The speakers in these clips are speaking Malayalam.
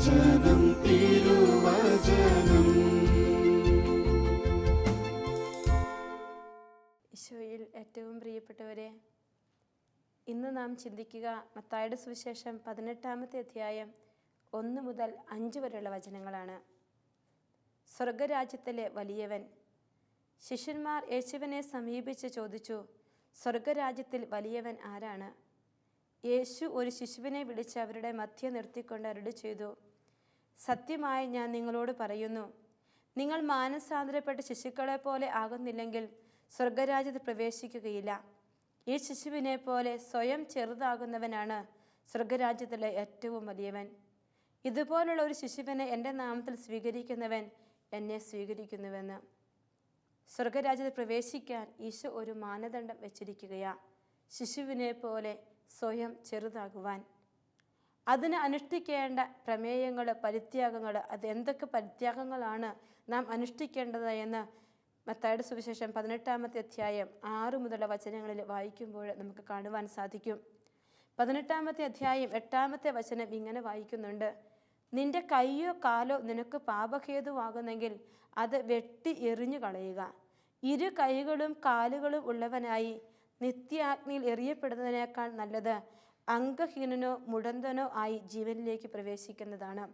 തിരുവചനം തിരുവചനം. ഈശോയിൽ ഏറ്റവും പ്രിയപ്പെട്ടവരെ, ഇന്ന് നാം ചിന്തിക്കുക മത്തായിയുടെ സുവിശേഷം 18-ാമത്തെ അധ്യായം 1 മുതൽ 5 വരെയുള്ള വചനങ്ങളാണ്. സ്വർഗരാജ്യത്തിലെ വലിയവൻ. ശിഷ്യന്മാർ യേശുവിനെ സമീപിച്ച് ചോദിച്ചു, സ്വർഗരാജ്യത്തിൽ വലിയവൻ ആരാണ്? യേശു ഒരു ശിശുവിനെ വിളിച്ച് അവരുടെ മധ്യ നിർത്തിക്കൊണ്ട് അരുളി ചെയ്തു, സത്യമായി ഞാൻ നിങ്ങളോട് പറയുന്നു, നിങ്ങൾ മാനസാന്തരപ്പെട്ട ശിശുക്കളെ പോലെ ആകുന്നില്ലെങ്കിൽ സ്വർഗരാജ്യത്തിൽ പ്രവേശിക്കുകയില്ല. ഈ ശിശുവിനെ പോലെ സ്വയം ചെറുതാകുന്നവനാണ് സ്വർഗരാജ്യത്തിലെ ഏറ്റവും വലിയവൻ. ഇതുപോലുള്ള ഒരു ശിശുവിനെ എൻ്റെ നാമത്തിൽ സ്വീകരിക്കുന്നവൻ എന്നെ സ്വീകരിക്കുന്നുവെന്ന്. സ്വർഗരാജ്യത്തിൽ പ്രവേശിക്കാൻ ഈശോ ഒരു മാനദണ്ഡം വെച്ചിരിക്കുകയാണ്. ശിശുവിനെ പോലെ സ്വയം ചെറുതാകുവാൻ. അതിന് അനുഷ്ഠിക്കേണ്ട പ്രമേയങ്ങൾ, പരിത്യാഗങ്ങൾ, അത് എന്തൊക്കെ പരിത്യാഗങ്ങളാണ് നാം അനുഷ്ഠിക്കേണ്ടത് എന്ന് മത്തായിയുടെ സുവിശേഷം 18-ാമത്തെ അധ്യായം 6 മുതലുള്ള വചനങ്ങളിൽ വായിക്കുമ്പോൾ നമുക്ക് കാണുവാൻ സാധിക്കും. 18-ാമത്തെ അധ്യായം 8-ാമത്തെ വചനം ഇങ്ങനെ വായിക്കുന്നുണ്ട്, നിന്റെ കൈയോ കാലോ നിനക്ക് പാപഹേതുവാകുന്നെങ്കിൽ അത് വെട്ടി എറിഞ്ഞു കളയുക. 2 കൈകളും കാലുകളും ഉള്ളവനായി നിത്യാഗ്നിയിൽ എറിയപ്പെടുന്നതിനേക്കാൾ നല്ലത് അംഗഹീനനോ മുടന്തനോ ആയി ജീവനിലേക്ക് പ്രവേശിക്കുന്നതാണ്.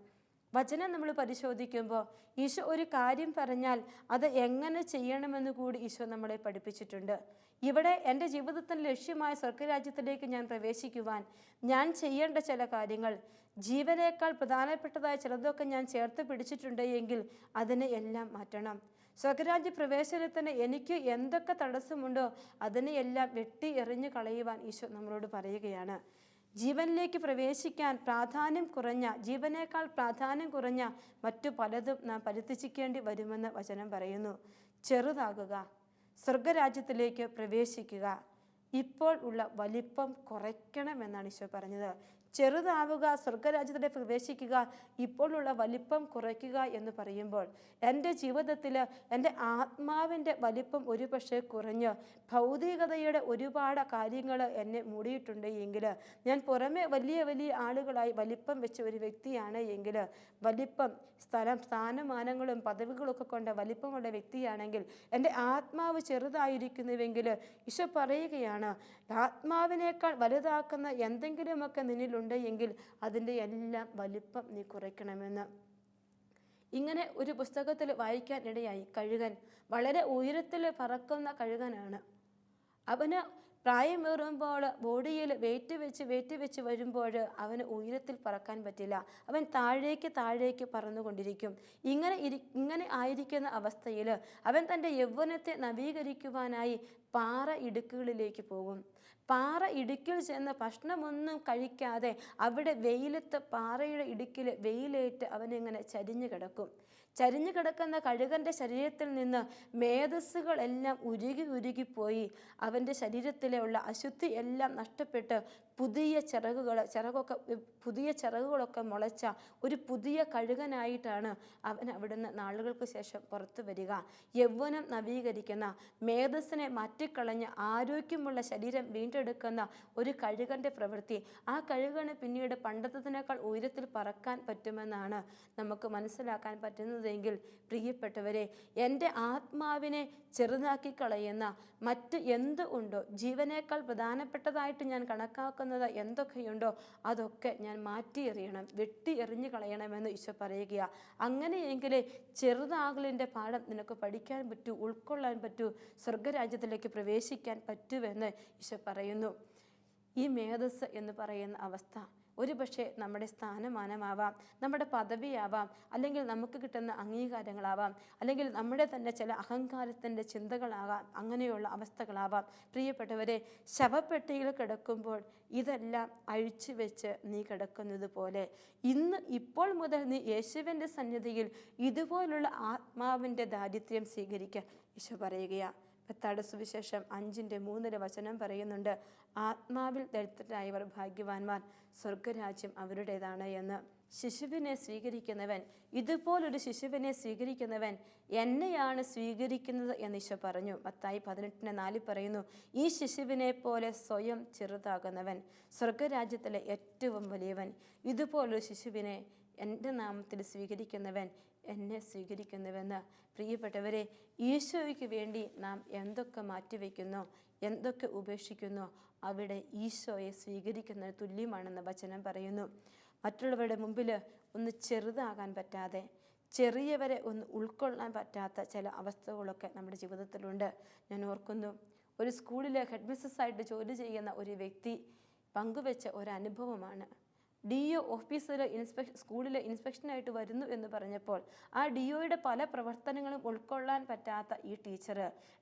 വചനം നമ്മൾ പരിശോധിക്കുമ്പോൾ ഈശോ ഒരു കാര്യം പറഞ്ഞാൽ അത് എങ്ങനെ ചെയ്യണമെന്ന് കൂടി ഈശോ നമ്മളെ പഠിപ്പിച്ചിട്ടുണ്ട്. ഇവിടെ എൻ്റെ ജീവിതത്തിൻ്റെ ലക്ഷ്യമായ സ്വർഗരാജ്യത്തിലേക്ക് ഞാൻ പ്രവേശിക്കുവാൻ ഞാൻ ചെയ്യേണ്ട ചില കാര്യങ്ങൾ, ജീവനേക്കാൾ പ്രധാനപ്പെട്ടതായ ചിലതൊക്കെ ഞാൻ ചേർത്ത് പിടിച്ചിട്ടുണ്ട് എങ്കിൽ അതിനെ എല്ലാം മാറ്റണം. സ്വർഗരാജ്യ പ്രവേശനത്തിന് എനിക്ക് എന്തൊക്കെ തടസ്സമുണ്ടോ അതിനെ എല്ലാം വെട്ടി എറിഞ്ഞു കളയുവാൻ ഈശോ നമ്മളോട് പറയുകയാണ്. ജീവനിലേക്ക് പ്രവേശിക്കാൻ പ്രാധാന്യം കുറഞ്ഞ, ജീവനേക്കാൾ പ്രാധാന്യം കുറഞ്ഞ മറ്റു പലതും നാം പരിത്യജിക്കേണ്ടി വരുമെന്ന് വചനം പറയുന്നു. ചെറുതാകുക, സ്വർഗരാജ്യത്തിലേക്ക് പ്രവേശിക്കുക, ഇപ്പോൾ ഉള്ള വലിപ്പം കുറയ്ക്കണമെന്നാണ് ഈശോ പറഞ്ഞത്. ചെറുതാവുക, സ്വർഗരാജ്യത്തിലേക്ക് പ്രവേശിക്കുക, ഇപ്പോഴുള്ള വലിപ്പം കുറയ്ക്കുക എന്ന് പറയുമ്പോൾ എൻ്റെ ജീവിതത്തിൽ എൻ്റെ ആത്മാവിൻ്റെ വലിപ്പം ഒരുപക്ഷെ കുറഞ്ഞ് ഭൗതികതയുടെ ഒരുപാട് കാര്യങ്ങൾ എന്നെ മൂടിയിട്ടുണ്ട് എങ്കിൽ, ഞാൻ പുറമെ വലിയ വലിയ ആളുകളായി വലിപ്പം വെച്ച ഒരു വ്യക്തിയാണ് എങ്കിൽ, വലിപ്പം, സ്ഥാനമാനങ്ങളും പദവികളൊക്കെ കൊണ്ട് വലിപ്പമുള്ള വ്യക്തിയാണെങ്കിൽ എൻ്റെ ആത്മാവ് ചെറുതായിരിക്കുന്നുവെങ്കിൽ ഈശോ പറയുകയാണ്, ആത്മാവിനേക്കാൾ വലുതാക്കുന്ന എന്തെങ്കിലുമൊക്കെ നിന്നിലുണ്ട് എങ്കിൽ അതിൻ്റെ എല്ലാം വലിപ്പം നീ കുറയ്ക്കണമെന്ന്. ഇങ്ങനെ ഒരു പുസ്തകത്തിൽ വായിക്കാൻ ഇടയായി. കഴുകൻ വളരെ ഉയരത്തിൽ പറക്കുന്ന കഴുകനാണ്. അവന് പ്രായമേറുമ്പോൾ ബോഡിയിൽ വെയിറ്റ് വെച്ച് വരുമ്പോൾ അവന് ഉയരത്തിൽ പറക്കാൻ പറ്റില്ല. അവൻ താഴേക്ക് പറന്നുകൊണ്ടിരിക്കും. ഇങ്ങനെ ആയിരിക്കുന്ന അവസ്ഥയിൽ അവൻ തൻ്റെ യൗവനത്തെ നവീകരിക്കുവാനായി പാറ ഇടുക്കുകളിലേക്ക് പോകും. പാറ ഇടുക്കിൽ ചെന്ന് ഭക്ഷണമൊന്നും കഴിക്കാതെ അവിടെ വെയിലത്ത്, പാറയുടെ ഇടുക്കിൽ വെയിലേറ്റ് അവനിങ്ങനെ ചരിഞ്ഞു കിടക്കുന്ന കഴുകൻ്റെ ശരീരത്തിൽ നിന്ന് മേധസ്സുകളെല്ലാം ഉരുകിപ്പോയി അവൻ്റെ ശരീരത്തിലെ ഉള്ള അശുദ്ധി എല്ലാം നഷ്ടപ്പെട്ട് പുതിയ ചിറകുകളൊക്കെ മുളച്ച ഒരു പുതിയ കഴുകനായിട്ടാണ് അവൻ അവിടുന്ന് നാളുകൾക്ക് ശേഷം പുറത്തു വരിക. യൗവനം നവീകരിക്കുന്ന, മേധസ്സിനെ മാറ്റിക്കളഞ്ഞ് ആരോഗ്യമുള്ള ശരീരം വീണ്ടെടുക്കുന്ന ഒരു കഴുകൻ്റെ പ്രവൃത്തി. ആ കഴുകന് പിന്നീട് പണ്ടത്തതിനേക്കാൾ ഉയരത്തിൽ പറക്കാൻ പറ്റുമെന്നാണ് നമുക്ക് മനസ്സിലാക്കാൻ പറ്റുന്നതെങ്കിൽ, പ്രിയപ്പെട്ടവരെ, എൻ്റെ ആത്മാവിനെ ചെറുതാക്കി കളയുന്ന മറ്റ് എന്ത് ഉണ്ടോ, ജീവനേക്കാൾ പ്രധാനപ്പെട്ടതായിട്ട് ഞാൻ കണക്കാക്കുന്നത് എന്തൊക്കെയുണ്ടോ അതൊക്കെ ഞാൻ മാറ്റി എറിയണം, വെട്ടി എറിഞ്ഞു കളയണമെന്ന് ഈശോ പറയുകയാണ്. അങ്ങനെയെങ്കിലേ ചെറുതാകലിൻ്റെ പാഠം നിനക്ക് പഠിക്കാൻ പറ്റൂ, ഉൾക്കൊള്ളാൻ പറ്റൂ, സ്വർഗരാജ്യത്തിലേക്ക് പ്രവേശിക്കാൻ പറ്റുമെന്ന് ഈശോ പറയുന്നു. ഈ മേധസ് എന്ന് പറയുന്ന അവസ്ഥ ഒരു പക്ഷേ നമ്മുടെ സ്ഥാനമാനമാവാം, നമ്മുടെ പദവിയാവാം, അല്ലെങ്കിൽ നമുക്ക് കിട്ടുന്ന അംഗീകാരങ്ങളാവാം, അല്ലെങ്കിൽ നമ്മുടെ തന്നെ ചില അഹങ്കാരത്തിൻ്റെ ചിന്തകളാകാം, അങ്ങനെയുള്ള അവസ്ഥകളാവാം. പ്രിയപ്പെട്ടവരെ, ശവപ്പെട്ടിയിൽ കിടക്കുമ്പോൾ ഇതെല്ലാം അഴിച്ചു വെച്ച് നീ കിടക്കുന്നത് പോലെ ഇപ്പോൾ മുതൽ നീ യേശുവിൻ്റെ സന്നിധിയിൽ ഇതുപോലുള്ള ആത്മാവിൻ്റെ ദാരിദ്ര്യം സ്വീകരിക്കാൻ ഈശോ പറയുകയാണ്. മത്തായിയുടെ സുവിശേഷം 5:3 വചനം പറയുന്നുണ്ട്, ആത്മാവിൽ ദരിദ്രരായവർ ഭാഗ്യവാന്മാർ, സ്വർഗരാജ്യം അവരുടേതാണ് എന്ന്. ശിശുവിനെ സ്വീകരിക്കുന്നവൻ, ഇതുപോലൊരു ശിശുവിനെ സ്വീകരിക്കുന്നവൻ എന്നെയാണ് സ്വീകരിക്കുന്നത് എന്ന് ഈശോ പറഞ്ഞു. മത്തായി 18:4 പറയുന്നു, ഈ ശിശുവിനെ പോലെ സ്വയം ചെറുതാകുന്നവൻ സ്വർഗരാജ്യത്തിലെ ഏറ്റവും വലിയവൻ. ഇതുപോലൊരു ശിശുവിനെ എൻ്റെ നാമത്തിൽ സ്വീകരിക്കുന്നവൻ എന്നെ സ്വീകരിക്കുന്നുവെന്ന്. പ്രിയപ്പെട്ടവരെ, ഈശോയ്ക്ക് വേണ്ടി നാം എന്തൊക്കെ മാറ്റിവെക്കുന്നോ, എന്തൊക്കെ ഉപേക്ഷിക്കുന്നോ, അവിടെ ഈശോയെ സ്വീകരിക്കുന്നതിന് തുല്യമാണെന്ന് വചനം പറയുന്നു. മറ്റുള്ളവരുടെ മുമ്പിൽ ഒന്ന് ചെറുതാകാൻ പറ്റാതെ, ചെറിയവരെ ഒന്ന് ഉൾക്കൊള്ളാൻ പറ്റാത്ത ചില അവസ്ഥകളൊക്കെ നമ്മുടെ ജീവിതത്തിലുണ്ട്. ഞാൻ ഓർക്കുന്നു, ഒരു സ്കൂളിലെ ഹെഡ് മിസ്സസ്സായിട്ട് ജോലി ചെയ്യുന്ന ഒരു വ്യക്തി പങ്കുവെച്ച ഒരനുഭവമാണ്. DO ഓഫീസിൽ സ്കൂളിലെ ഇൻസ്പെക്ഷനായിട്ട് വരുന്നു എന്ന് പറഞ്ഞപ്പോൾ ആ DOയുടെ പല പ്രവർത്തനങ്ങളും ഉൾക്കൊള്ളാൻ പറ്റാത്ത ഈ ടീച്ചർ,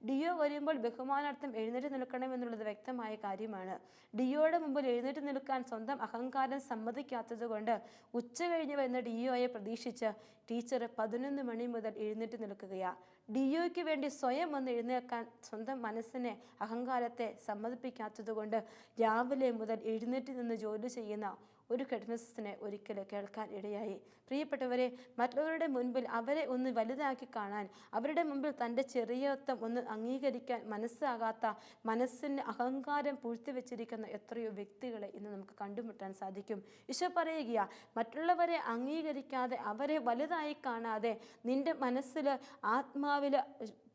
DO വരുമ്പോൾ ബഹുമാനാർത്ഥം എഴുന്നേറ്റ് നിൽക്കണമെന്നുള്ളത് വ്യക്തമായ കാര്യമാണ്. DOയുടെ മുമ്പിൽ എഴുന്നേറ്റ് നിൽക്കാൻ സ്വന്തം അഹങ്കാരം സമ്മതിക്കാത്തത് കൊണ്ട് ഉച്ച കഴിഞ്ഞ് വരുന്ന DOയെ പ്രതീക്ഷിച്ച് ടീച്ചർ 11 മണി മുതൽ എഴുന്നേറ്റ് നിൽക്കുകയാണ്. DOയ്ക്ക് വേണ്ടി സ്വയം ഒന്ന് എഴുന്നേൽക്കാൻ സ്വന്തം മനസ്സിനെ, അഹങ്കാരത്തെ സമ്മതിപ്പിക്കാത്തത് കൊണ്ട് രാവിലെ മുതൽ എഴുന്നേറ്റ് നിന്ന് ജോലി ചെയ്യുന്ന ഒരു ഹെഡ് മിസ്സസിനെ ഒരിക്കൽ കേൾക്കാൻ ഇടയായി. പ്രിയപ്പെട്ടവരെ, മറ്റുള്ളവരുടെ മുൻപിൽ അവരെ ഒന്ന് വലുതാക്കി കാണാൻ, അവരുടെ മുമ്പിൽ തൻ്റെ ചെറിയത്വം ഒന്ന് അംഗീകരിക്കാൻ മനസ്സാകാത്ത, മനസ്സിന് അഹങ്കാരം പൂഴ്ത്തിവെച്ചിരിക്കുന്ന എത്രയോ വ്യക്തികളെ ഇന്ന് നമുക്ക് കണ്ടുമുട്ടാൻ സാധിക്കും. ഈശോ പറയുകയാ, മറ്റുള്ളവരെ അംഗീകരിക്കാതെ, അവരെ വലുതായി കാണാതെ, നിന്റെ മനസ്സിൽ ആത്മാവിൽ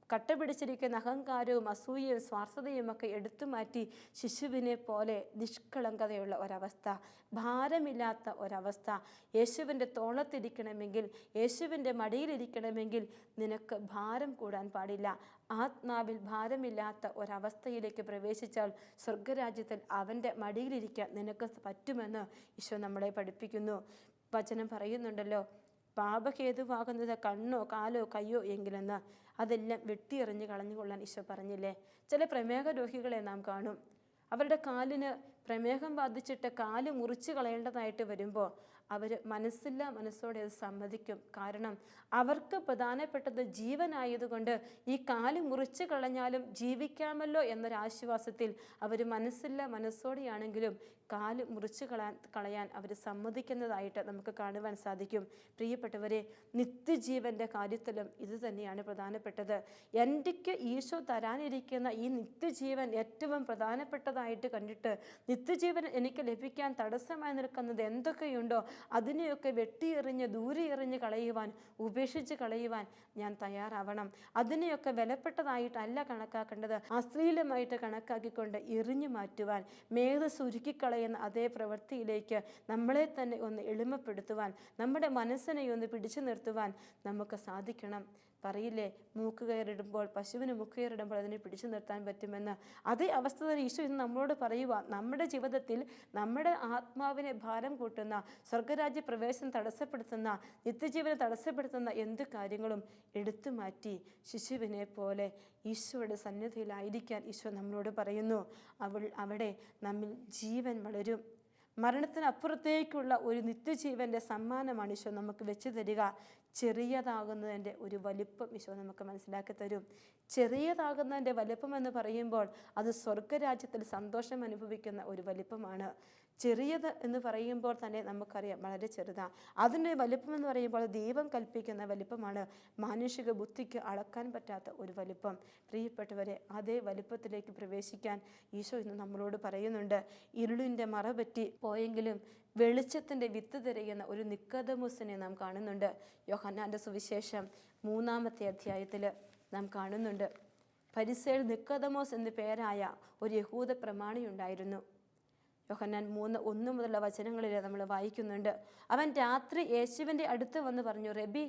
കട്ടപിടിച്ചിരിക്കുന്ന അഹങ്കാരവും അസൂയയും സ്വാർത്ഥതയും ഒക്കെ എടുത്തു മാറ്റി ശിശുവിനെ പോലെ നിഷ്കളങ്കതയുള്ള ഒരവസ്ഥ, ഭാരമില്ലാത്ത ഒരവസ്ഥ. യേശുവിൻ്റെ തോളത്തിരിക്കണമെങ്കിൽ, യേശുവിൻ്റെ മടിയിലിരിക്കണമെങ്കിൽ നിനക്ക് ഭാരം കൂടാൻ പാടില്ല. ആത്മാവിൽ ഭാരമില്ലാത്ത ഒരവസ്ഥയിലേക്ക് പ്രവേശിച്ചാൽ സ്വർഗരാജ്യത്തിൽ അവൻ്റെ മടിയിലിരിക്കാൻ നിനക്ക് പറ്റുമെന്ന് ഈശോ നമ്മളെ പഠിപ്പിക്കുന്നു. വചനം പറയുന്നുണ്ടല്ലോ, പാപഹേതുവാകുന്നത് കണ്ണോ കാലോ കയ്യോ എങ്കിലെന്ന്, അതെല്ലാം വെട്ടിയെറിഞ്ഞ് കളഞ്ഞുകൊള്ളാൻ ഈശോ പറഞ്ഞില്ലേ? ചില പ്രമേഹ രോഗികളെ നാം കാണും, അവരുടെ കാലിന് പ്രമേഹം ബാധിച്ചിട്ട് കാല് മുറിച്ച് കളയേണ്ടതായിട്ട് വരുമ്പോൾ അവർ മനസ്സോടെ അത് സമ്മതിക്കും. കാരണം അവർക്ക് പ്രധാനപ്പെട്ടത് ജീവനായതുകൊണ്ട് ഈ കാല് മുറിച്ച് കളഞ്ഞാലും ജീവിക്കാമല്ലോ എന്നൊരാശ്വാസത്തിൽ അവർ മനസ്സോടെയാണെങ്കിലും കാല് മുറിച്ച് കളയാൻ അവർ സമ്മതിക്കുന്നതായിട്ട് നമുക്ക് കാണുവാൻ സാധിക്കും. പ്രിയപ്പെട്ടവരെ, നിത്യജീവൻ്റെ കാര്യത്തിലും ഇത് തന്നെയാണ് പ്രധാനപ്പെട്ടത്. എനിക്ക് ഈശോ തരാനിരിക്കുന്ന ഈ നിത്യജീവൻ ഏറ്റവും പ്രധാനപ്പെട്ടതായിട്ട് കണ്ടിട്ട് നിത്യജീവൻ എനിക്ക് ലഭിക്കാൻ തടസ്സമായി നിൽക്കുന്നത് എന്തൊക്കെയുണ്ടോ അതിനെയൊക്കെ വെട്ടിയെറിഞ്ഞ് ദൂരെ എറിഞ്ഞ് കളയുവാൻ, ഉപേക്ഷിച്ച് കളയുവാൻ ഞാൻ തയ്യാറാവണം. അതിനെയൊക്കെ വിലപ്പെട്ടതായിട്ടല്ല കണക്കാക്കേണ്ടത്, അശ്ലീലമായിട്ട് കണക്കാക്കിക്കൊണ്ട് എറിഞ്ഞു മാറ്റുവാൻ, മേധ സുരുക്കിക്കളയുന്ന അതേ പ്രവൃത്തിയിലേക്ക് നമ്മളെ തന്നെ ഒന്ന് എളിമപ്പെടുത്തുവാൻ, നമ്മുടെ മനസ്സിനെ ഒന്ന് പിടിച്ചു നിർത്തുവാൻ നമുക്ക് സാധിക്കണം. പറയില്ലേ, മൂക്കുകയറിടുമ്പോൾ, പശുവിന് മുക്കുകയറിടുമ്പോൾ അതിനെ പിടിച്ചു നിർത്താൻ പറ്റുമെന്ന്. അതേ അവസ്ഥ തന്നെ ഈശോ ഇന്ന് നമ്മളോട് പറയുക. നമ്മുടെ ജീവിതത്തിൽ നമ്മുടെ ആത്മാവിനെ ഭാരം കൂട്ടുന്ന, സ്വർഗരാജ്യ പ്രവേശനം തടസ്സപ്പെടുത്തുന്ന, നിത്യജീവനെ തടസ്സപ്പെടുത്തുന്ന എന്ത് കാര്യങ്ങളും എടുത്തു മാറ്റി ശിശുവിനെ പോലെ ഈശോയുടെ സന്നിധിയിലായിരിക്കാൻ ഈശോ നമ്മളോട് പറയുന്നു. അവിടെ നമ്മിൽ ജീവൻ വളരും. മരണത്തിനപ്പുറത്തേക്കുള്ള ഒരു നിത്യജീവൻ്റെ സമ്മാനമാണ് ഈശോ നമുക്ക് വെച്ച് തരിക. ചെറിയതാകുന്നതിൻ്റെ ഒരു വലിപ്പം ഈശോ നമുക്ക് മനസ്സിലാക്കി തരും. ചെറിയതാകുന്നതിൻ്റെ വലിപ്പം എന്ന് പറയുമ്പോൾ അത് സ്വർഗരാജ്യത്തിൽ സന്തോഷം അനുഭവിക്കുന്ന ഒരു വലിപ്പമാണ്. ചെറിയത് എന്ന് പറയുമ്പോൾ തന്നെ നമുക്കറിയാം വളരെ ചെറുതാണ്. അതിൻ്റെ വലിപ്പം എന്ന് പറയുമ്പോൾ ദൈവം കൽപ്പിക്കുന്ന വലിപ്പമാണ്. മാനുഷിക ബുദ്ധിക്ക് അളക്കാൻ പറ്റാത്ത ഒരു വലിപ്പം. പ്രിയപ്പെട്ടവരെ, അതേ വലിപ്പത്തിലേക്ക് പ്രവേശിക്കാൻ ഈശോ ഇന്ന് നമ്മളോട് പറയുന്നുണ്ട്. ഇരുളിൻ്റെ മറപറ്റി പോയെങ്കിലും വെളിച്ചത്തിൻ്റെ വിത്ത് തിരയുന്ന ഒരു നിക്കോദെമോസിനെ നാം കാണുന്നുണ്ട്. യോഹന്നാൻ്റെ സുവിശേഷം 3-ാമത്തെ അധ്യായത്തിൽ നാം കാണുന്നുണ്ട്. ഫരിസേയർ നിക്കോദെമോസ് എന്ന് പേരായ ഒരു യഹൂദ പ്രമാണിയുണ്ടായിരുന്നു. യോഹന്നാൻ 3:1 മുതലുള്ള വചനങ്ങളിൽ നമ്മൾ വായിക്കുന്നുണ്ട്. അവൻ രാത്രി യേശുവിൻ്റെ അടുത്ത് വന്ന് പറഞ്ഞു, റബി,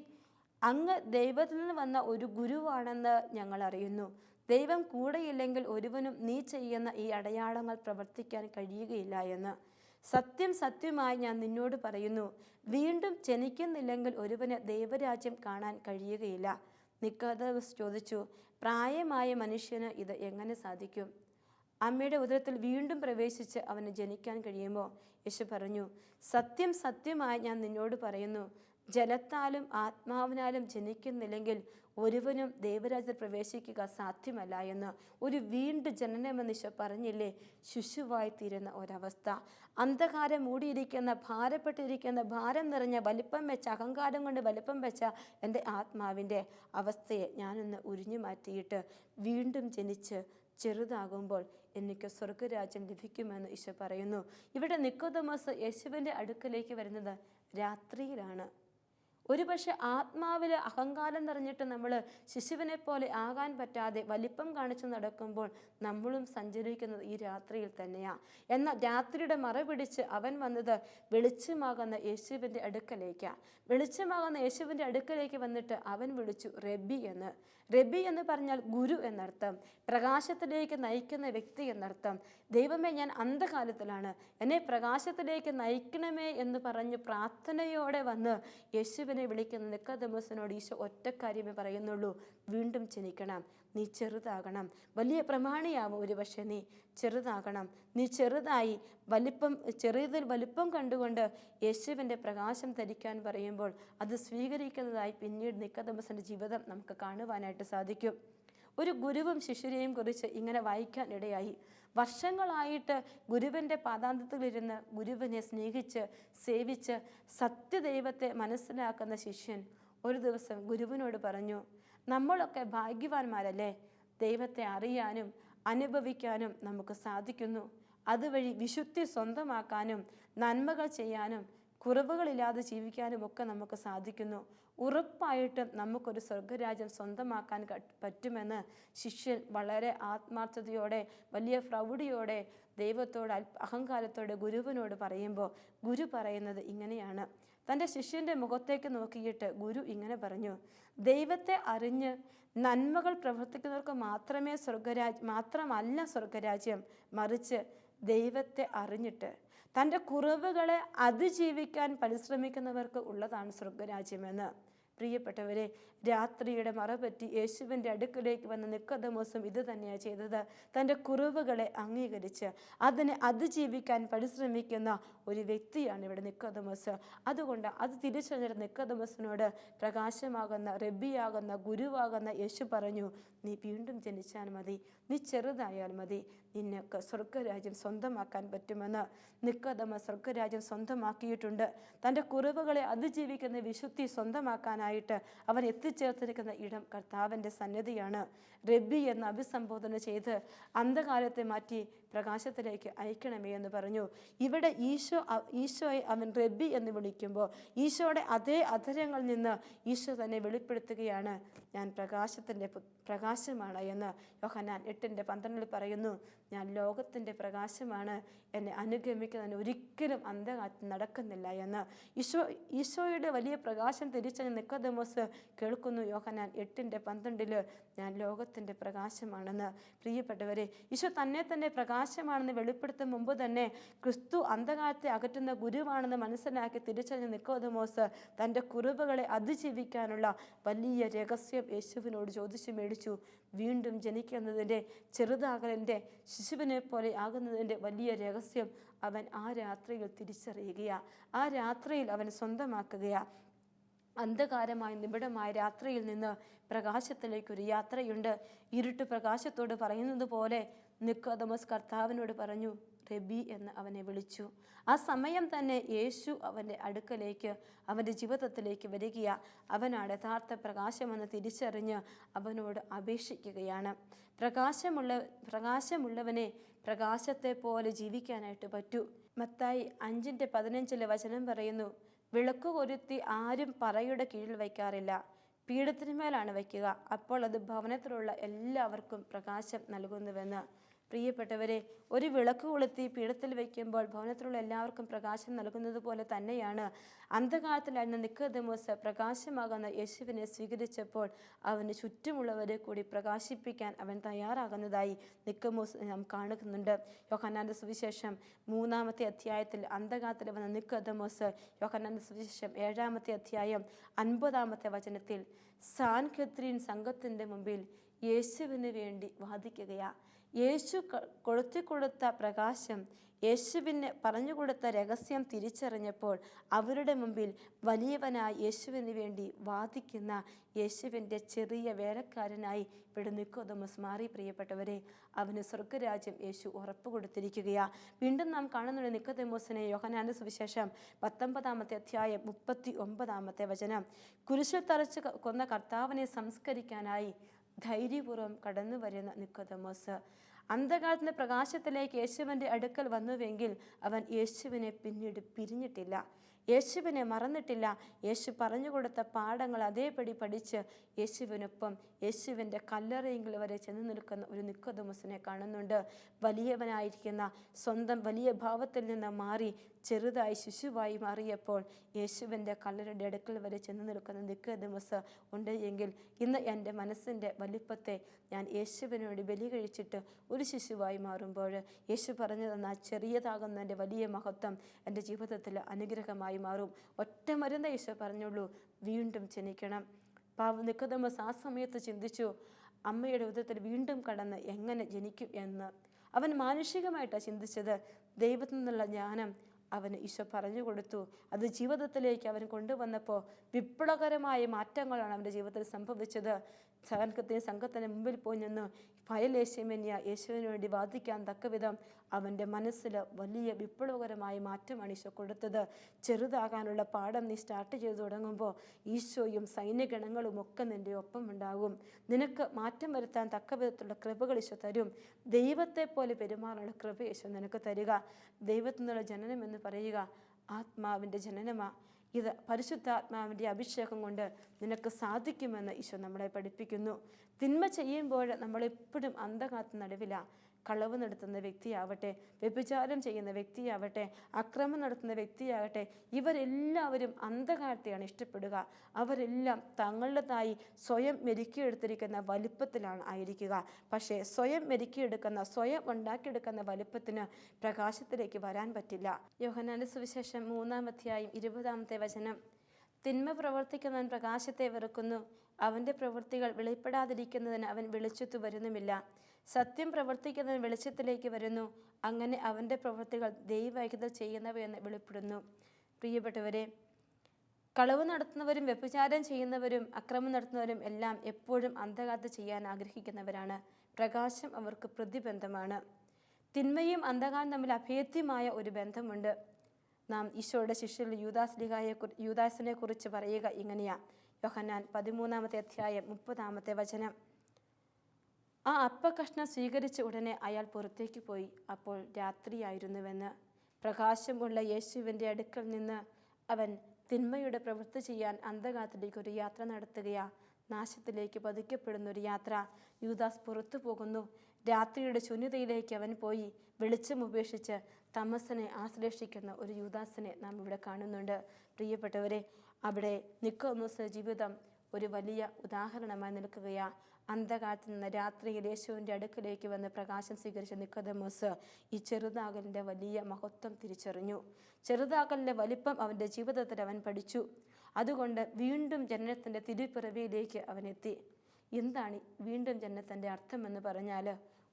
അങ്ങ് ദൈവത്തിൽ നിന്ന് വന്ന ഒരു ഗുരുവാണെന്ന് ഞങ്ങൾ അറിയുന്നു. ദൈവം കൂടെയില്ലെങ്കിൽ ഒരുവനും നീ ചെയ്യുന്ന ഈ അടയാളങ്ങൾ പ്രവർത്തിക്കാൻ കഴിയുകയില്ല എന്ന്. സത്യം സത്യമായി ഞാൻ നിന്നോട് പറയുന്നു, വീണ്ടും ജനിക്കുന്നില്ലെങ്കിൽ ഒരുവന് ദൈവരാജ്യം കാണാൻ കഴിയുകയില്ല. നിക്കോദെമോസ് ചോദിച്ചു, പ്രായമായ മനുഷ്യന് ഇത് എങ്ങനെ സാധിക്കും? അമ്മയുടെ ഉദരത്തിൽ വീണ്ടും പ്രവേശിച്ച് അവന് ജനിക്കാൻ കഴിയുമോ? യേശു പറഞ്ഞു, സത്യം സത്യമായി ഞാൻ നിന്നോട് പറയുന്നു, ജലത്താലും ആത്മാവിനാലും ജനിക്കുന്നില്ലെങ്കിൽ ഒരുവനും ദൈവരാജ്യത്തിൽ പ്രവേശിക്കുക സാധ്യമല്ല എന്ന്. ഒരു വീണ്ടും ജനനമെന്ന് ഈശോ പറഞ്ഞില്ലേ? ശിശുവായി തീരുന്ന ഒരവസ്ഥ, അന്ധകാരം മൂടിയിരിക്കുന്ന, ഭാരപ്പെട്ടിരിക്കുന്ന, ഭാരം നിറഞ്ഞ, വലിപ്പം വെച്ച, അഹങ്കാരം കൊണ്ട് വലിപ്പം വെച്ച എൻ്റെ ആത്മാവിൻ്റെ അവസ്ഥയെ ഞാനൊന്ന് ഉരിഞ്ഞു മാറ്റിയിട്ട് വീണ്ടും ജനിച്ച് ചെറുതാകുമ്പോൾ എനിക്ക് സ്വർഗരാജ്യം ലഭിക്കുമെന്ന് ഈശോ പറയുന്നു. ഇവിടെ നിക്കോദെമോസ് യേശുവിൻ്റെ അടുക്കലേക്ക് വരുന്നത് രാത്രിയിലാണ്. ഒരുപക്ഷെ ആത്മാവിൽ അഹങ്കാരം നിറഞ്ഞിട്ട് നമ്മൾ ശിശുവിനെ പോലെ ആകാൻ പറ്റാതെ വലിപ്പം കാണിച്ചു നടക്കുമ്പോൾ നമ്മളും സഞ്ചരിക്കുന്നത് ഈ രാത്രിയിൽ തന്നെയാണ്. എന്നാൽ രാത്രിയുടെ മറ പിടിച്ച് അവൻ വന്നത് വെളിച്ചമാകുന്ന യേശുവിൻ്റെ അടുക്കലേക്കാണ്. വെളിച്ചമാകുന്ന യേശുവിൻ്റെ അടുക്കലേക്ക് വന്നിട്ട് അവൻ വിളിച്ചു റബ്ബി എന്ന്. റബ്ബി എന്ന് പറഞ്ഞാൽ ഗുരു എന്നർത്ഥം, പ്രകാശത്തിലേക്ക് നയിക്കുന്ന വ്യക്തി എന്നർത്ഥം. ദൈവമേ, ഞാൻ അന്ധകാലത്തിലാണ്, എന്നെ പ്രകാശത്തിലേക്ക് നയിക്കണമേ എന്ന് പറഞ്ഞ് പ്രാർത്ഥനയോടെ വന്ന് യേശുവിനെ വിളിക്കുന്ന നിക്കോദെമോസിനോട് ഈശോ ഒറ്റ കാര്യമേ പറയുന്നുള്ളൂ: വീണ്ടും ജനിക്കണം, നീ ചെറുതാകണം. വലിയ പ്രമാണിയാവും ഒരുപക്ഷെ, നീ ചെറുതാകണം. നീ ചെറുതായി ചെറിയതിൽ വലിപ്പം കണ്ടുകൊണ്ട് യേശുവിൻ്റെ പ്രകാശം ധരിക്കാൻ പറയുമ്പോൾ അത് സ്വീകരിക്കുന്നതായി പിന്നീട് നിക്കോദെമോസിൻ്റെ ജീവിതം നമുക്ക് കാണുവാനായിട്ട് സാധിക്കും. ഒരു ഗുരുവും ശിഷ്യരെയും കുറിച്ച് ഇങ്ങനെ വായിക്കാൻ ഇടയായി. വർഷങ്ങളായിട്ട് ഗുരുവിൻ്റെ പാദാന്തത്തിലിരുന്ന് ഗുരുവിനെ സ്നേഹിച്ച് സേവിച്ച് സത്യദൈവത്തെ മനസ്സിലാക്കുന്ന ശിഷ്യൻ ഒരു ദിവസം ഗുരുവിനോട് പറഞ്ഞു: നമ്മളൊക്കെ ഭാഗ്യവാന്മാരല്ലേ, ദൈവത്തെ അറിയാനും അനുഭവിക്കാനും നമുക്ക് സാധിക്കുന്നു. അതുവഴി വിശുദ്ധി സ്വന്തമാക്കാനും നന്മകൾ ചെയ്യാനും കുറവുകളില്ലാതെ ജീവിക്കാനും ഒക്കെ നമുക്ക് സാധിക്കുന്നു. ഉറപ്പായിട്ടും നമുക്കൊരു സ്വർഗരാജ്യം സ്വന്തമാക്കാൻ പറ്റുമെന്ന് ശിഷ്യൻ വളരെ ആത്മാർത്ഥതയോടെ വലിയ പ്രൗഢിയോടെ ദൈവത്തോട് അഹങ്കാരത്തോടെ ഗുരുവിനോട് പറയുമ്പോൾ ഗുരു പറയുന്നത് ഇങ്ങനെയാണ്. തൻ്റെ ശിഷ്യൻ്റെ മുഖത്തേക്ക് നോക്കിയിട്ട് ഗുരു ഇങ്ങനെ പറഞ്ഞു: ദൈവത്തെ അറിഞ്ഞ് നന്മകൾ പ്രവർത്തിക്കുന്നവർക്ക് മാത്രമല്ല സ്വർഗരാജ്യം, മറിച്ച് ദൈവത്തെ അറിഞ്ഞിട്ട് തൻ്റെ കുറവുകളെ അതിജീവിക്കാൻ പരിശ്രമിക്കുന്നവർക്ക് ഉള്ളതാണ് സ്വർഗരാജ്യമെന്ന്. പ്രിയപ്പെട്ടവരെ, രാത്രിയുടെ മറപറ്റി യേശുവിൻ്റെ അടുക്കലേക്ക് വന്ന നിക്കോദെമോസും ഇത് തന്നെയാണ് ചെയ്തത്. തൻ്റെ കുറവുകളെ അംഗീകരിച്ച് അതിനെ അതിജീവിക്കാൻ പരിശ്രമിക്കുന്ന ഒരു വ്യക്തിയാണ് ഇവിടെ നിക്കോദെമോസ്. അതുകൊണ്ട് അത് തിരിച്ചറിഞ്ഞ നിക്കോദെമോസിനോട് പ്രകാശമാകുന്ന റബ്ബിയാകുന്ന ഗുരുവാകുന്ന യേശു പറഞ്ഞു: നീ വീണ്ടും ജനിച്ചാൽ മതി, നീ ചെറുതായാൽ മതി, നിന്നൊക്കെ സ്വർഗരാജ്യം സ്വന്തമാക്കാൻ പറ്റുമെന്ന്. നിക്കോദെമോസ് സ്വർഗരാജ്യം സ്വന്തമാക്കിയിട്ടുണ്ട്. തൻ്റെ കുറവുകളെ അതിജീവിക്കുന്ന വിശുദ്ധി സ്വന്തമാക്കാനായിട്ട് അവൻ എത്തിച്ചേർത്തിരിക്കുന്ന ഇടം കർത്താവിൻ്റെ സന്നിധിയാണ്. റബ്ബി എന്ന് അഭിസംബോധന ചെയ്ത് അന്ധകാലത്തെ മാറ്റി പ്രകാശത്തിലേക്ക് അയക്കണമേ എന്ന് പറഞ്ഞു. ഇവിടെ ഈശോയെ അവൻ റബ്ബി എന്ന് വിളിക്കുമ്പോൾ ഈശോയുടെ അതേ അധരങ്ങളിൽ നിന്ന് ഈശോ തന്നെ വെളിപ്പെടുത്തുകയാണ്: ഞാൻ പ്രകാശമാണ് എന്ന്. യോഹന്നാൻ 8:12 പറയുന്നു: ഞാൻ ലോകത്തിൻ്റെ പ്രകാശമാണ്, എന്നെ അനുഗമിക്കുന്നതിന് ഒരിക്കലും അന്ധകാരത്തിൽ നടക്കുന്നില്ല എന്ന്. ഈശോയുടെ വലിയ പ്രകാശം തിരിച്ചറിഞ്ഞ നിക്കോദെമോസ് കേൾക്കുന്നു യോഹന്നാൻ 8:12 ഞാൻ ലോകത്തിൻ്റെ പ്രകാശമാണെന്ന്. പ്രിയപ്പെട്ടവരെ, ഈശോ തന്നെ പ്രകാശമാണെന്ന് വെളിപ്പെടുത്തും മുമ്പ് തന്നെ ക്രിസ്തു അന്ധകാരത്തെ അകറ്റുന്ന ഗുരുവാണെന്ന് മനസ്സിലാക്കി തിരിച്ചറിഞ്ഞ നിക്കോദെമോസ് തൻ്റെ കുറവുകളെ അതിജീവിക്കാനുള്ള വലിയ രഹസ്യം യേശുവിനോട് ചോദിച്ചു മേടിച്ചു. വീണ്ടും ജനിക്കുന്നതിൻ്റെ, ചെറുതാകലിൻ്റെ, ശിശുവിനെ പോലെ ആകുന്നതിൻ്റെ വലിയ രഹസ്യം അവൻ ആ രാത്രിയിൽ തിരിച്ചറിയുകയാണ്. ആ രാത്രിയിൽ അവൻ സ്വന്തമാക്കുകയാണ്. അന്ധകാരമായ നിബിഡമായ രാത്രിയിൽ നിന്ന് പ്രകാശത്തിലേക്കൊരു യാത്രയുണ്ട്. ഇരുട്ട് പ്രകാശത്തോട് പറയുന്നത് പോലെ നിക്കോദെമോസ് കർത്താവിനോട് പറഞ്ഞു റബ്ബി എന്ന് അവനെ വിളിച്ചു. ആ സമയം തന്നെ യേശു അവൻ്റെ അടുക്കലേക്ക്, അവൻ്റെ ജീവിതത്തിലേക്ക് വരികയാണ്. അവനാണ് യഥാർത്ഥ പ്രകാശമെന്ന് തിരിച്ചറിഞ്ഞ് അവനോട് അപേക്ഷിക്കുകയാണ്. പ്രകാശമുള്ളവനെ പ്രകാശത്തെ പോലെ ജീവിക്കാനായിട്ട് പറ്റൂ. മത്തായി 5:15 വചനം പറയുന്നു: വിളക്ക് കൊരുത്തി ആരും പറയുടെ കീഴിൽ വയ്ക്കാറില്ല, പീഠത്തിന്മേലാണ് വയ്ക്കുക, അപ്പോൾ അത് ഭവനത്തിലുള്ള എല്ലാവർക്കും പ്രകാശം നൽകുന്നുവെന്ന്. പ്രിയപ്പെട്ടവരെ, ഒരു വിളക്ക് കൊളുത്തി പീഠത്തിൽ വയ്ക്കുമ്പോൾ ഭവനത്തിലുള്ള എല്ലാവർക്കും പ്രകാശം നൽകുന്നത് പോലെ തന്നെയാണ് അന്ധകാരത്തിലായിരുന്ന നിക്കോദെമോസ് പ്രകാശമാകുന്ന യേശുവിനെ സ്വീകരിച്ചപ്പോൾ അവന് ചുറ്റുമുള്ളവരെ കൂടി പ്രകാശിപ്പിക്കാൻ അവൻ തയ്യാറാകുന്നതായി നിക്കോദെമോസ് നാം കാണുന്നുണ്ട്. യോഹന്നാന്റെ സുവിശേഷം 3-ാമത്തെ അധ്യായത്തിൽ അന്ധകാരത്തിൽ വന്ന നിക്കോദെമോസ് യോഹന്നാന്റെ സുവിശേഷം 7-ാമത്തെ അധ്യായം 50-ാമത്തെ വചനത്തിൽ സാൻഹെദ്രീൻ സംഘത്തിൻ്റെ മുമ്പിൽ യേശുവിന് വേണ്ടി വാദിക്കുകയാണ്. യേശു കൊളുത്തിക്കൊടുത്ത പ്രകാശം, യേശുവിന് പറഞ്ഞുകൊടുത്ത രഹസ്യം തിരിച്ചറിഞ്ഞപ്പോൾ അവരുടെ മുമ്പിൽ വലിയവനായി യേശുവിന് വേണ്ടി വാദിക്കുന്ന യേശുവിൻ്റെ ചെറിയ വേലക്കാരനായി ഇവിടെ നിക്കോദെമോസ് മാറി. പ്രിയപ്പെട്ടവരെ, അവന് സ്വർഗരാജ്യം യേശു ഉറപ്പ് കൊടുത്തിരിക്കുകയാണ്. വീണ്ടും നാം കാണുന്നുണ്ട് നിക്കോദെമോസിനെ യോഹന്നാന്റെ സുവിശേഷം 19-ാമത്തെ അധ്യായം 39-ാമത്തെ വചനം. കുരിശിൽ തറച്ച് കൊന്ന കർത്താവിനെ സംസ്കരിക്കാനായി ധൈര്യപൂർവ്വം കടന്നു വരുന്ന നിക്കോദെമോസ് അന്ധകാരത്തിൻ്റെ പ്രകാശത്തിലേക്ക് യേശുവിൻ്റെ അടുക്കൽ വന്നുവെങ്കിൽ അവൻ യേശുവിനെ പിന്നീട് പിരിഞ്ഞിട്ടില്ല. യേശുവിനെ മറന്നിട്ടില്ല. യേശു പറഞ്ഞു കൊടുത്ത പാഠങ്ങൾ അതേപടി പഠിച്ച് യേശുവിനൊപ്പം യേശുവിൻ്റെ കല്ലറയെങ്കിൽ വരെ ചെന്ന് നിൽക്കുന്ന ഒരു നിക്കോദെമോസിനെ കാണുന്നുണ്ട്. വലിയവനായിരിക്കുന്ന സ്വന്തം വലിയ ഭാവത്തിൽ നിന്ന് മാറി ചെറുതായി ശിശുവായി മാറിയപ്പോൾ യേശുവിൻ്റെ കല്ലറയുടെ അടുക്കൽ വരെ ചെന്ന് നിൽക്കുന്ന നിക്കോദെമോസ് ഉണ്ട് എങ്കിൽ ഇന്ന് എൻ്റെ മനസ്സിൻ്റെ വലിപ്പത്തെ ഞാൻ യേശുവിനോട് ബലി കഴിച്ചിട്ട് ഒരു ശിശുവായി മാറുമ്പോൾ യേശു പറഞ്ഞു തന്ന ചെറിയതാകുന്ന എൻ്റെ വലിയ മഹത്വം എൻ്റെ ജീവിതത്തിൽ അനുഗ്രഹമായി മാറും. ഒറ്റ മരുന്ന് യേശു പറഞ്ഞുള്ളൂ, വീണ്ടും ജനിക്കണം. നിക്കോദെമോസ് ആ സമയത്ത് ചിന്തിച്ചു, അമ്മയുടെ ഉദരത്തിൽ വീണ്ടും കടന്ന് എങ്ങനെ ജനിക്കും എന്ന്. അവൻ മാനുഷികമായിട്ടാണ് ചിന്തിച്ചത്. ദൈവത്തിൽ നിന്നുള്ള ജ്ഞാനം അവന് ഈശോ പറഞ്ഞു കൊടുത്തു. അത് ജീവിതത്തിലേക്ക് അവൻ കൊണ്ടുവന്നപ്പോൾ വിപ്ലവകരമായ മാറ്റങ്ങളാണ് അവൻ്റെ ജീവിതത്തിൽ സംഭവിച്ചത്. സംഘത്തിന് മുമ്പിൽ പോയി നിന്ന് ഫയലേശ്യമന്യ യേശുവിന് വേണ്ടി വാദിക്കാൻ തക്കവിധം അവൻ്റെ മനസ്സിൽ വലിയ വിപ്ലവകരമായ മാറ്റമാണ് ഈശോ കൊടുത്തത്. ചെറുതാകാനുള്ള പാഠം നീ സ്റ്റാർട്ട് ചെയ്തു തുടങ്ങുമ്പോൾ ഈശോയും സൈന്യഗണങ്ങളും ഒക്കെ നിൻ്റെ ഒപ്പം ഉണ്ടാകും. നിനക്ക് മാറ്റം വരുത്താൻ തക്കവിധത്തിലുള്ള കൃപകൾ ഈശോ തരും. ദൈവത്തെ പോലെ പെരുമാറാനുള്ള കൃപ ഈശോ നിനക്ക് തരിക. ദൈവത്തിൽ നിന്നുള്ള ജനനം എന്ന് പറയുക ആത്മാവിൻ്റെ ജനനമാണ്. ഇത് പരിശുദ്ധാത്മാവിൻ്റെ അഭിഷേകം കൊണ്ട് നിനക്ക് സാധിക്കുമെന്ന് ഈശോ നമ്മളെ പഠിപ്പിക്കുന്നു. തിന്മ ചെയ്യുമ്പോൾ നമ്മളെപ്പോഴും അന്ധകാരത്തിന് നടുവിലാണ്. കളവ് നടത്തുന്ന വ്യക്തിയാവട്ടെ, വ്യഭിചാരം ചെയ്യുന്ന വ്യക്തിയാവട്ടെ, അക്രമം നടത്തുന്ന വ്യക്തിയാകട്ടെ, ഇവരെല്ലാവരും അന്ധകാരത്തെയാണ് ഇഷ്ടപ്പെടുക. അവരെല്ലാം തങ്ങളുടേതായി സ്വയം മെരുക്കിയെടുത്തിരിക്കുന്ന വലിപ്പത്തിലാണ് ആയിരിക്കുക. പക്ഷേ സ്വയം മെരുക്കിയെടുക്കുന്ന, സ്വയം ഉണ്ടാക്കിയെടുക്കുന്ന വലിപ്പത്തിന് പ്രകാശത്തിലേക്ക് വരാൻ പറ്റില്ല. യോഹന്നാന്റെ സുവിശേഷം 3-ാം അധ്യായം 20-ാമത്തെ വചനം, തിന്മ പ്രവർത്തിക്കുന്നവൻ പ്രകാശത്തെ വെറുക്കുന്നു, അവൻ്റെ പ്രവൃത്തികൾ വെളിപ്പെടാതിരിക്കുന്നതിന് അവൻ വെളിച്ചത്തു വരുന്നുമില്ല. സത്യം പ്രവർത്തിക്കുന്നവൻ വെളിച്ചത്തിലേക്ക് വരുന്നു, അങ്ങനെ അവൻ്റെ പ്രവൃത്തികൾ ദൈവഹിത ചെയ്യുന്നവയെന്ന് വെളിപ്പെടുന്നു. പ്രിയപ്പെട്ടവരെ, കളവ് നടത്തുന്നവരും വ്യഭിചാരം ചെയ്യുന്നവരും അക്രമം നടത്തുന്നവരും എല്ലാം എപ്പോഴും അന്ധകാരത്ത് ചെയ്യാൻ ആഗ്രഹിക്കുന്നവരാണ്. പ്രകാശം അവർക്ക് പ്രതിബന്ധമാണ്. തിന്മയും അന്ധകാരം തമ്മിൽ അഭേദ്യമായ ഒരു ബന്ധമുണ്ട്. നാം ഈശോയുടെ ശിഷ്യരിൽ യൂദാസിനെ കുറിച്ച് പറയുക ഇങ്ങനെയാ. യോഹന്നാൻ 13-ാമത്തെ അധ്യായം 30-ാമത്തെ വചനം, ആ അപ്പക്കഷ്ണം സ്വീകരിച്ച ഉടനെ അയാൾ പുറത്തേക്ക് പോയി. അപ്പോൾ രാത്രിയായിരുന്നുവെന്ന്. പ്രകാശമുള്ള യേശുവിൻ്റെ അടുക്കൽ നിന്ന് അവൻ തിന്മയുടെ പ്രവൃത്തി ചെയ്യാൻ അന്ധകാരത്തിലേക്ക് ഒരു യാത്ര നടത്തുകയാ. നാശത്തിലേക്ക് പതിക്കപ്പെടുന്ന ഒരു യാത്ര. യൂദാസ് പുറത്തു പോകുന്നു. രാത്രിയുടെ ശൂന്യതയിലേക്ക് അവൻ പോയി. വെളിച്ചം ഉപേക്ഷിച്ച് തമസിനെ ആശ്ലേഷിക്കുന്ന ഒരു യൂദാസിനെ നാം ഇവിടെ കാണുന്നുണ്ട്. പ്രിയപ്പെട്ടവരെ, അവിടെ നിക്കോദെമോസിന്റെ ജീവിതം ഒരു വലിയ ഉദാഹരണമായി നിൽക്കുകയാ. അന്ധകാരത്തിൽ നിന്ന് രാത്രിയിൽ യേശുവിൻ്റെ അടുക്കലേക്ക് വന്ന് പ്രകാശം സ്വീകരിച്ച നിക്കോദെമോസ് ഈ ചെറുതാകലിൻ്റെ വലിയ മഹത്വം തിരിച്ചറിഞ്ഞു. ചെറുതാകലിൻ്റെ വലിപ്പം അവൻ്റെ ജീവിതത്തിൽ അവൻ പഠിച്ചു. അതുകൊണ്ട് വീണ്ടും ജനനത്തിൻ്റെ തിരുപ്പിറവിയിലേക്ക് അവനെത്തി. എന്താണ് വീണ്ടും ജനനത്തിൻ്റെ അർത്ഥമെന്ന് പറഞ്ഞാൽ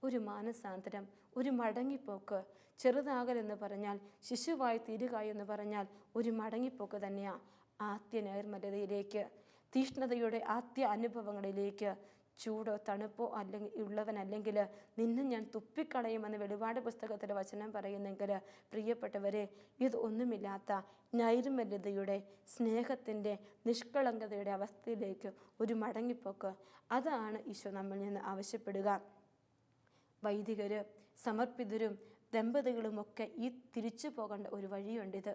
ഒരു മാനസാന്തരം, ഒരു മടങ്ങിപ്പോക്ക്. ചെറുതാകൽ എന്ന് പറഞ്ഞാൽ, ശിശുവായി തീരുക എന്ന് പറഞ്ഞാൽ ഒരു മടങ്ങിപ്പോക്ക് തന്നെയാണ്. ആദ്യ നൈർമല്യതയിലേക്ക്, തീഷ്ണതയുടെ ആദ്യ അനുഭവങ്ങളിലേക്ക്. ചൂടോ തണുപ്പോ ഉള്ളവനല്ലെങ്കിൽ നിന്നെ ഞാൻ തുപ്പിക്കളയുമെന്ന് വെളിപാട് പുസ്തകത്തിലെ വചനം പറയുന്നെങ്കിൽ, പ്രിയപ്പെട്ടവരെ, ഇതൊന്നുമില്ലാത്ത നൈർമല്യതയുടെ, സ്നേഹത്തിൻ്റെ, നിഷ്കളങ്കതയുടെ അവസ്ഥയിലേക്ക് ഒരു മടങ്ങിപ്പോക്ക്. അതാണ് ഈശോ നമ്മിൽ നിന്ന് ആവശ്യപ്പെടുക. വൈദികര്, സമർപ്പിതരും ദമ്പതികളുമൊക്കെ ഈ തിരിച്ചു പോകേണ്ട ഒരു വഴിയുണ്ടിത്.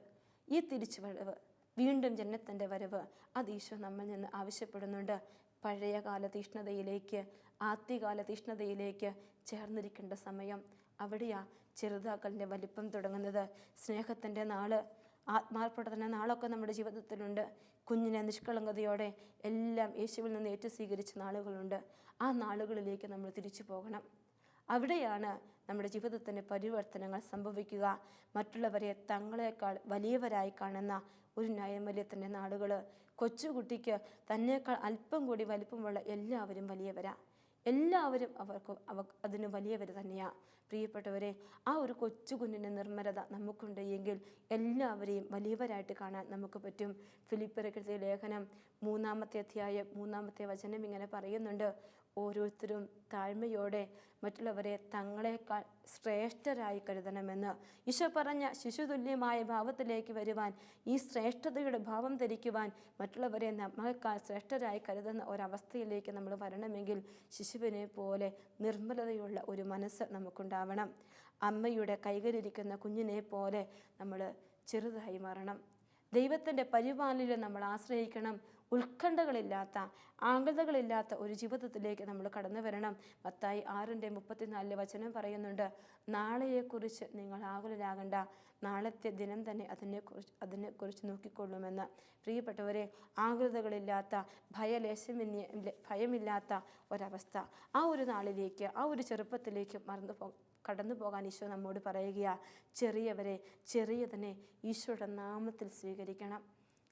ഈ തിരിച്ചു വരവ്, വീണ്ടും ജനനത്തിൻ്റെ വരവ്, അത് ഈശോ നമ്മിൽ നിന്ന് ആവശ്യപ്പെടുന്നുണ്ട്. പഴയകാല തീഷ്ണതയിലേക്ക്, ആദ്യകാല തീഷ്ണതയിലേക്ക് ചേർന്നിരിക്കേണ്ട സമയം. അവിടെയാ ചെറുതാക്കലിൻ്റെ വലിപ്പം തുടങ്ങുന്നത്. സ്നേഹത്തിൻ്റെ നാള്, ആത്മാർപ്പണത്തിൻ്റെ നാളൊക്കെ നമ്മുടെ ജീവിതത്തിലുണ്ട്. കുഞ്ഞിനെ നിഷ്കളങ്കതയോടെ എല്ലാം യേശുവിൽ നിന്ന് ഏറ്റു സ്വീകരിച്ച നാളുകളുണ്ട്. ആ നാളുകളിലേക്ക് നമ്മൾ തിരിച്ചു പോകണം. അവിടെയാണ് നമ്മുടെ ജീവിതത്തിൻ്റെ പരിവർത്തനങ്ങൾ സംഭവിക്കുക. മറ്റുള്ളവരെ തങ്ങളെക്കാൾ വലിയവരായി കാണുന്ന ഒരു നൈർമല്യത്തിൻ്റെ നാളുകൾ. കൊച്ചുകുട്ടിക്ക് തന്നേക്കാൾ അല്പം കൂടി വലിപ്പമുള്ള എല്ലാവരും വലിയവരാ. എല്ലാവരും അതിന് വലിയവർ തന്നെയാണ്. പ്രിയപ്പെട്ടവരെ, ആ ഒരു കൊച്ചു കുഞ്ഞിൻ്റെ നിർമ്മലത നമുക്കുണ്ട് എങ്കിൽ എല്ലാവരെയും വലിയവരായിട്ട് കാണാൻ നമുക്ക് പറ്റും. ഫിലിപ്പിയർക്കെഴുതിയ ലേഖനം 3-ാമത്തെ അധ്യായം 3-ാമത്തെ വചനം ഇങ്ങനെ പറയുന്നുണ്ട്, ഓരോരുത്തരും താഴ്മയോടെ മറ്റുള്ളവരെ തങ്ങളെക്കാൾ ശ്രേഷ്ഠരായി കരുതണമെന്ന്. ഈശോ പറഞ്ഞ ശിശുതുല്യമായ ഭാവത്തിലേക്ക് വരുവാൻ, ഈ ശ്രേഷ്ഠതയുടെ ഭാവം ധരിക്കുവാൻ, മറ്റുള്ളവരെ നമ്മളെക്കാൾ ശ്രേഷ്ഠരായി കരുതുന്ന ഒരവസ്ഥയിലേക്ക് നമ്മൾ വരണമെങ്കിൽ ശിശുവിനെ പോലെ നിർമ്മലതയുള്ള ഒരു മനസ്സ് നമുക്കുണ്ടാവണം. അമ്മയുടെ കൈകളിലിരിക്കുന്ന കുഞ്ഞിനെ പോലെ നമ്മൾ ചെറുതായി മാറണം. ദൈവത്തിൻ്റെ പരിപാലനയിൽ നമ്മൾ ആശ്രയിക്കണം. ഉത്കണ്ഠകളില്ലാത്ത, ആകുലതകളില്ലാത്ത ഒരു ജീവിതത്തിലേക്ക് നമ്മൾ കടന്നു വരണം. മത്തായി 6:34 വചനം പറയുന്നുണ്ട്, നാളെയെക്കുറിച്ച് നിങ്ങൾ ആകുലരാകണ്ട, നാളത്തെ ദിനം തന്നെ അതിനെക്കുറിച്ച് നോക്കിക്കൊള്ളുമെന്ന്. പ്രിയപ്പെട്ടവരെ, ആകുലതകളില്ലാത്ത, ഭയമില്ലാത്ത ഒരവസ്ഥ, ആ ഒരു നാളിലേക്ക്, ആ ഒരു ചെറുപ്പത്തിലേക്ക് കടന്നു പോകാൻ ഈശോ നമ്മോട് പറയുകയാ. ചെറിയതിനെ ഈശോയുടെ നാമത്തിൽ സ്വീകരിക്കണം.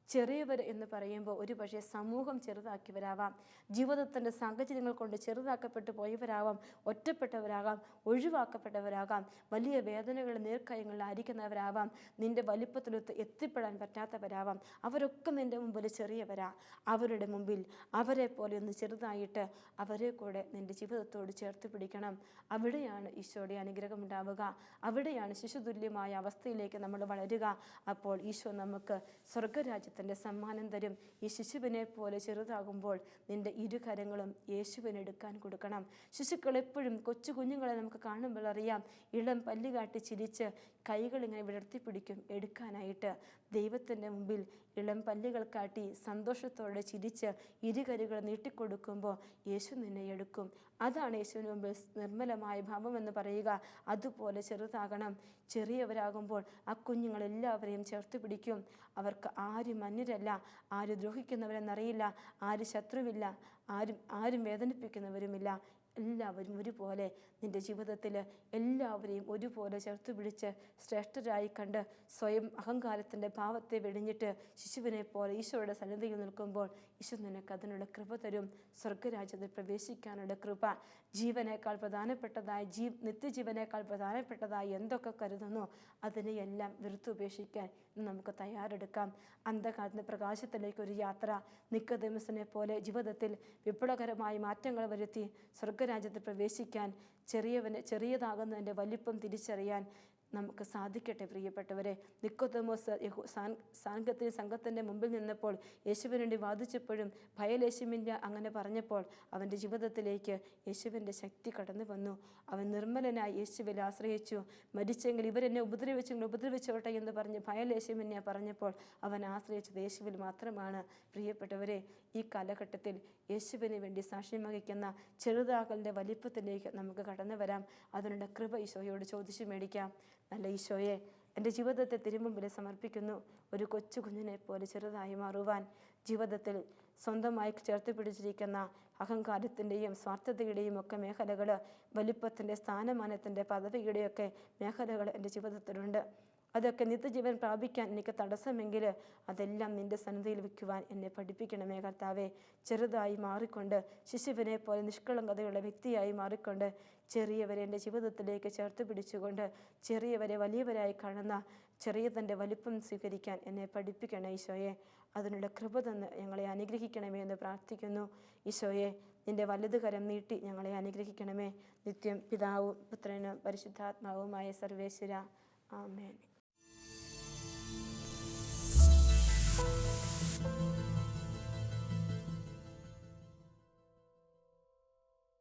ചെറിയവർ എന്ന് പറയുമ്പോൾ ഒരു പക്ഷേ സമൂഹം ചെറുതാക്കിയവരാവാം, ജീവിതത്തിൻ്റെ സാഹചര്യങ്ങൾ കൊണ്ട് ചെറുതാക്കപ്പെട്ടു പോയവരാവാം, ഒറ്റപ്പെട്ടവരാകാം, ഒഴിവാക്കപ്പെട്ടവരാകാം, വലിയ വേദനകൾ നേർക്കയങ്ങളിലായിരിക്കുന്നവരാവാം, നിൻ്റെ വലിപ്പത്തിലൊത്ത് എത്തിപ്പെടാൻ പറ്റാത്തവരാവാം. അവരൊക്കെ നിൻ്റെ മുമ്പിൽ ചെറിയവരാ. അവരുടെ മുമ്പിൽ അവരെ പോലെ ഒന്ന് ചെറുതായിട്ട് അവരെ കൂടെ നിൻ്റെ ജീവിതത്തോട് ചേർത്ത് പിടിക്കണം. അവിടെയാണ് ഈശോയുടെ അനുഗ്രഹം ഉണ്ടാവുക. അവിടെയാണ് ശിശുതുല്യമായ അവസ്ഥയിലേക്ക് നമ്മൾ വളരുക. അപ്പോൾ ഈശോ നമുക്ക് സ്വർഗരാജ്യത്തിൻ്റെ സമ്മാനം തരും. ഈ ശിശുവിനെ പോലെ ചെറുതാകുമ്പോൾ നിൻ്റെ ഇരുകരങ്ങളും യേശുവിനെടുക്കാൻ കൊടുക്കണം. ശിശുക്കൾ എപ്പോഴും, കൊച്ചു കുഞ്ഞുങ്ങളെ നമുക്ക് കാണുമ്പോൾ അറിയാം, ഇളം പല്ല് കാട്ടി ചിരിച്ച് കൈകളിങ്ങനെ വിടർത്തിപ്പിടിക്കും എടുക്കാനായിട്ട്. ദൈവത്തിൻ്റെ മുമ്പിൽ ഇളം പല്ലുകൾ കാട്ടി സന്തോഷത്തോടെ ചിരിച്ച് ഇരുകരുകൾ നീട്ടിക്കൊടുക്കുമ്പോൾ യേശു നിന്നെ എടുക്കും. അതാണ് യേശുവിന് മുമ്പിൽ നിർമ്മലമായ ഭാവം എന്ന് പറയുക. അതുപോലെ ചെറുതാകണം. ചെറിയവരാകുമ്പോൾ ആ കുഞ്ഞുങ്ങളെല്ലാവരെയും ചേർത്ത് പിടിക്കും. അവർക്ക് ആരും അന്യരല്ല, ആരും ദ്രോഹിക്കുന്നവരെന്നറിയില്ല, ആരും ശത്രുവില്ല, ആരും വേദനിപ്പിക്കുന്നവരുമില്ല. എല്ലാവരും ഒരുപോലെ നിൻ്റെ ജീവിതത്തിൽ എല്ലാവരെയും ഒരുപോലെ ചേർത്ത് പിടിച്ച് ശ്രേഷ്ഠരായി കണ്ട് സ്വയം അഹങ്കാരത്തിൻ്റെ ഭാവത്തെ വെടിഞ്ഞിട്ട് ശിശുവിനെ പോലെ ഈശോയുടെ സന്നിധിയിൽ നിൽക്കുമ്പോൾ ഈശോ നിനക്ക് അതിനുള്ള കൃപ തരും. സ്വർഗരാജ്യത്തിൽ പ്രവേശിക്കാനുള്ള കൃപ. ജീവനേക്കാൾ പ്രധാനപ്പെട്ടതായി, നിത്യജീവനേക്കാൾ പ്രധാനപ്പെട്ടതായി എന്തൊക്കെ കരുതുന്നോ അതിനെയെല്ലാം വെറുത്തുപേക്ഷിക്കാൻ നമുക്ക് തയ്യാറെടുക്കാം. അന്ധകാരത്തിൻ്റെ പ്രകാശത്തിലേക്കൊരു യാത്ര. നിക്കോദേമസിനെ പോലെ ജീവിതത്തിൽ വിപ്ലവകരമായ മാറ്റങ്ങൾ വരുത്തി സ്വർഗരാജ്യത്തിൽ പ്രവേശിക്കാൻ, ചെറിയതാകുന്നതിൻ്റെ വലിപ്പം തിരിച്ചറിയാൻ നമുക്ക് സാധിക്കട്ടെ. പ്രിയപ്പെട്ടവരെ, നിക്കോദേമോസ് സംഘത്തിൻ്റെ മുമ്പിൽ നിന്നപ്പോൾ യേശുവിന് വേണ്ടി വാദിച്ചപ്പോഴും ഭയലേശമില്ല അങ്ങനെ പറഞ്ഞപ്പോൾ അവൻ്റെ ജീവിതത്തിലേക്ക് യേശുവിൻ്റെ ശക്തി കടന്നു വന്നു. അവൻ നിർമ്മലനായി യേശുവിൽ ആശ്രയിച്ചു. മരിച്ചെങ്കിൽ ഇവരെന്നെ ഉപദ്രവിച്ചോട്ടെ എന്ന് പറഞ്ഞ് ഭയലേശമില്ല പറഞ്ഞപ്പോൾ അവൻ ആശ്രയിച്ചത് യേശുവിൽ മാത്രമാണ്. പ്രിയപ്പെട്ടവരെ, ഈ കാലഘട്ടത്തിൽ യേശുവിന് വേണ്ടി സാക്ഷ്യം വഹിക്കുന്ന ചെറുതാകലിൻ്റെ വലിപ്പത്തിലേക്ക് നമുക്ക് കടന്നു വരാം. അതിനുള്ള കൃപ ഈശോയോട് ചോദിച്ചു മേടിക്കാം. നല്ല ഈശോയെ, എൻ്റെ ജീവിതത്തെ തിരുമുമ്പിൽ സമർപ്പിക്കുന്നു. ഒരു കൊച്ചു കുഞ്ഞിനെ പോലെ ചെറുതായി മാറുവാൻ, ജീവിതത്തിൽ സ്വന്തമായി ചേർത്ത് പിടിച്ചിരിക്കുന്ന അഹങ്കാരത്തിൻ്റെയും സ്വാർത്ഥതയുടെയും ഒക്കെ മേഖലകൾ, വലിപ്പത്തിൻ്റെ, സ്ഥാനമാനത്തിൻ്റെ, പദവിയുടെയൊക്കെ മേഖലകൾ എൻ്റെ ജീവിതത്തിലുണ്ട്. അതൊക്കെ നിത്യജീവൻ പ്രാപിക്കാൻ എനിക്ക് തടസ്സമെങ്കിൽ അതെല്ലാം നിൻ്റെ സന്നിധിയിൽ വയ്ക്കുവാൻ എന്നെ പഠിപ്പിക്കണമേ കർത്താവേ. ചെറുതായി മാറിക്കൊണ്ട്, ശിശുവിനെ പോലെ നിഷ്കളങ്കതയുള്ള വ്യക്തിയായി മാറിക്കൊണ്ട്, ചെറിയവരെ എൻ്റെ ജീവിതത്തിലേക്ക് ചേർത്ത് പിടിച്ചുകൊണ്ട്, ചെറിയവരെ വലിയവരായി കാണുന്ന ചെറിയതിൻ്റെ വലിപ്പം സ്വീകരിക്കാൻ എന്നെ പഠിപ്പിക്കണം ഈശോയെ. അതിനുള്ള കൃപ തന്ന് ഞങ്ങളെ അനുഗ്രഹിക്കണമേ എന്ന് പ്രാർത്ഥിക്കുന്നു. ഈശോയെ, നിൻ്റെ വലതുകരം നീട്ടി ഞങ്ങളെ അനുഗ്രഹിക്കണമേ. നിത്യം പിതാവും പുത്രനും പരിശുദ്ധാത്മാവുമായ സർവേശ്വര, ആമേൻ.